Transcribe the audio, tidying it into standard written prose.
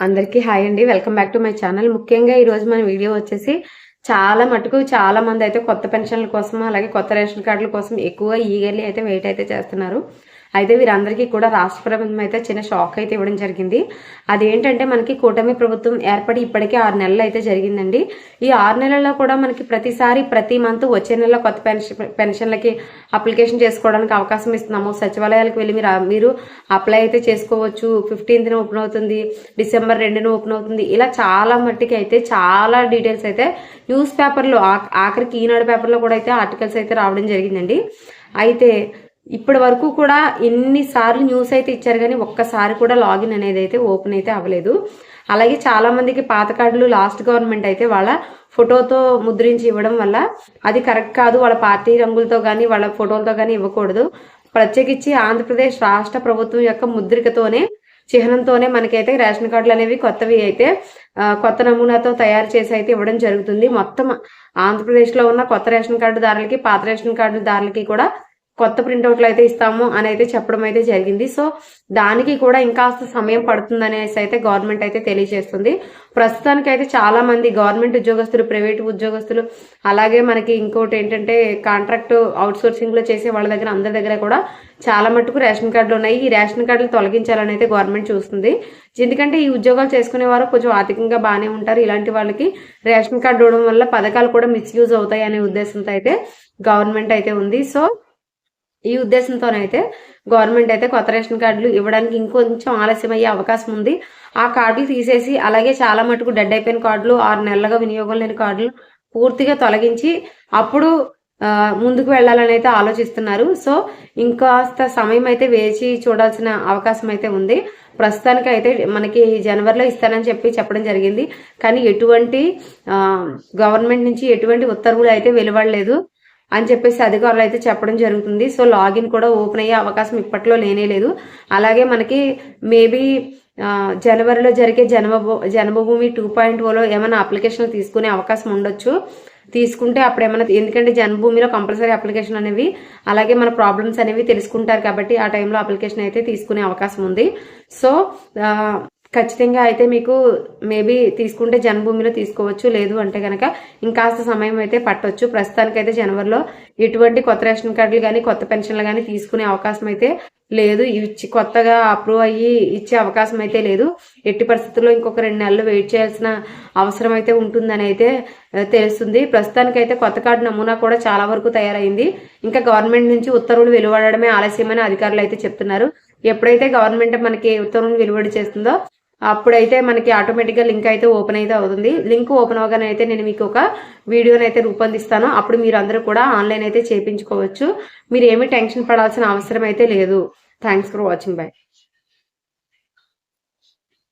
అందరికీ హాయ్ అండి. Welcome back to my channel. ముఖ్యంగా ఈరోజు మన వీడియో వచ్చేసి చాలా మంది అయితే కొత్త పెన్షన్ల కోసం అలాగే కొత్త రేషన్ కార్డుల కోసం ఎక్కువ ఈగర్లీ అయితే వెయిట్ అయితే చేస్తున్నారు. అయితే వీరందరికీ కూడా రాష్ట్ర ప్రభుత్వం అయితే చిన్న షాక్ అయితే ఇవ్వడం జరిగింది. అదేంటంటే మనకి కూటమి ప్రభుత్వం ఏర్పడి ఇప్పటికే 6 నెలలు అయితే జరిగిందండి. ఈ 6 నెలల్లో కూడా మనకి ప్రతి మంత్ వచ్చే నెలలో కొత్త పెన్షన్లకి అప్లికేషన్ చేసుకోవడానికి అవకాశం ఇస్తున్నాము. సచివాలయాలకు వెళ్ళి మీరు అప్లై అయితే చేసుకోవచ్చు. 15th ఓపెన్ అవుతుంది, December 2 ఓపెన్ అవుతుంది. ఇలా చాలా మట్టికి అయితే చాలా డీటెయిల్స్ అయితే న్యూస్ పేపర్లో ఆఖరికి ఈనాడు పేపర్లో కూడా అయితే ఆర్టికల్స్ అయితే రావడం జరిగిందండి. అయితే ఇప్పటి వరకు కూడా ఎన్నిసార్లు న్యూస్ అయితే ఇచ్చారు కానీ ఒక్కసారి కూడా లాగిన్ అనేది అయితే ఓపెన్ అయితే అవ్వలేదు. అలాగే చాలా మందికి పాత కార్డులు లాస్ట్ గవర్నమెంట్ అయితే వాళ్ళ ఫోటోతో ముద్రించి ఇవ్వడం వల్ల అది కరెక్ట్ కాదు. వాళ్ళ పార్టీ రంగులతో కానీ వాళ్ళ ఫోటోలతో కానీ ఇవ్వకూడదు. ప్రత్యేకించి ఆంధ్రప్రదేశ్ రాష్ట్ర ప్రభుత్వం యొక్క ముద్రికతోనే చిహ్నంతోనే మనకైతే రేషన్ కార్డులు అనేవి కొత్తవి అయితే కొత్త నమూనాతో తయారు చేసి అయితే ఇవ్వడం జరుగుతుంది. మొత్తం ఆంధ్రప్రదేశ్లో ఉన్న కొత్త రేషన్ కార్డు దారులకి పాత రేషన్ కార్డు దారులకి కూడా కొత్త ప్రింట్అవుట్లు అయితే ఇస్తాము అని అయితే చెప్పడం అయితే జరిగింది. సో దానికి కూడా ఇంకాస్త సమయం పడుతుంది అనేసి అయితే గవర్నమెంట్ అయితే తెలియజేస్తుంది. ప్రస్తుతానికి అయితే చాలా మంది గవర్నమెంట్ ఉద్యోగస్తులు, ప్రైవేట్ ఉద్యోగస్తులు, అలాగే మనకి ఇంకోటి ఏంటంటే కాంట్రాక్ట్ అవుట్ సోర్సింగ్ లో చేసే వాళ్ళ దగ్గర అందరి దగ్గర కూడా చాలా మట్టుకు రేషన్ కార్డులు ఉన్నాయి. ఈ రేషన్ కార్డులు తొలగించాలని అయితే గవర్నమెంట్ చూస్తుంది. ఎందుకంటే ఈ ఉద్యోగాలు చేసుకునే వారు కొంచెం ఆర్థికంగా బాగానే ఉంటారు. ఇలాంటి వాళ్ళకి రేషన్ కార్డు ఇవ్వడం వల్ల పథకాలు కూడా మిస్యూజ్ అవుతాయి అనే ఉద్దేశంతో అయితే గవర్నమెంట్ అయితే ఉంది. సో ఈ ఉద్దేశంతోనైతే గవర్నమెంట్ అయితే కొత్త రేషన్ కార్డులు ఇవ్వడానికి ఇంకొంచెం ఆలస్యం అయ్యే అవకాశం ఉంది. ఆ కార్డులు తీసేసి అలాగే చాలా మటుకు డెడ్ అయిపోయిన కార్డులు, 6 నెలలుగా వినియోగం లేని కార్డులు పూర్తిగా తొలగించి అప్పుడు ముందుకు వెళ్లాలని అయితే ఆలోచిస్తున్నారు. సో ఇంకాస్త సమయం అయితే వేచి చూడాల్సిన అవకాశం అయితే ఉంది. ప్రస్తుతానికి అయితే మనకి జనవరిలో ఇస్తానని చెప్పడం జరిగింది. కానీ ఎటువంటి గవర్నమెంట్ నుంచి ఎటువంటి ఉత్తర్వులు అయితే వెలువడలేదు అని చెప్పేసి అధికారులు అయితే చెప్పడం జరుగుతుంది. సో లాగిన్ కూడా ఓపెన్ అయ్యే అవకాశం ఇప్పట్లో లేనేలేదు. అలాగే మనకి మేబీ జనవరిలో జరిగే జన్మభూమి 2.0లో ఏమైనా అప్లికేషన్లు తీసుకునే అవకాశం ఉండొచ్చు. తీసుకుంటే అప్పుడు ఏమైనా, ఎందుకంటే జన్మభూమిలో కంపల్సరీ అప్లికేషన్ అనేవి అలాగే మన ప్రాబ్లమ్స్ అనేవి తెలుసుకుంటారు కాబట్టి ఆ టైంలో అప్లికేషన్ అయితే తీసుకునే అవకాశం ఉంది. సో ఖచ్చితంగా అయితే మీకు మేబీ తీసుకుంటే జన్మభూమిలో తీసుకోవచ్చు, లేదు అంటే కనుక ఇంకాస్త సమయం అయితే పట్టొచ్చు. ప్రస్తుతానికైతే జనవరిలో ఎటువంటి కొత్త రేషన్ కార్డులు కానీ కొత్త పెన్షన్లు కానీ తీసుకునే అవకాశం అయితే లేదు. కొత్తగా అప్రూవ్ అయ్యి ఇచ్చే అవకాశం అయితే లేదు. ఎట్టి పరిస్థితుల్లో ఇంకొక 2 నెలలు వెయిట్ చేయాల్సిన అవసరం అయితే ఉంటుందని అయితే తెలుస్తుంది. ప్రస్తుతానికైతే కొత్త కార్డు నమూనా కూడా చాలా వరకు తయారైంది. ఇంకా గవర్నమెంట్ నుంచి ఉత్తర్వులు వెలువడడమే ఆలస్యమని అధికారులు అయితే చెప్తున్నారు. ఎప్పుడైతే గవర్నమెంట్ మనకి ఉత్తర్వులు వెలువడి చేస్తుందో అప్పుడైతే మనకి ఆటోమేటిక్గా లింక్ అయితే ఓపెన్ అయితే అవుతుంది. లింక్ ఓపెన్ అవగానే అయితే నేను మీకు ఒక వీడియోని అయితే రూపొందిస్తాను. అప్పుడు మీరు అందరూ కూడా ఆన్లైన్ అయితే చేయించుకోవచ్చు. మీరు ఏమీ టెన్షన్ పడాల్సిన అవసరం అయితే లేదు. Thanks for watching. బై.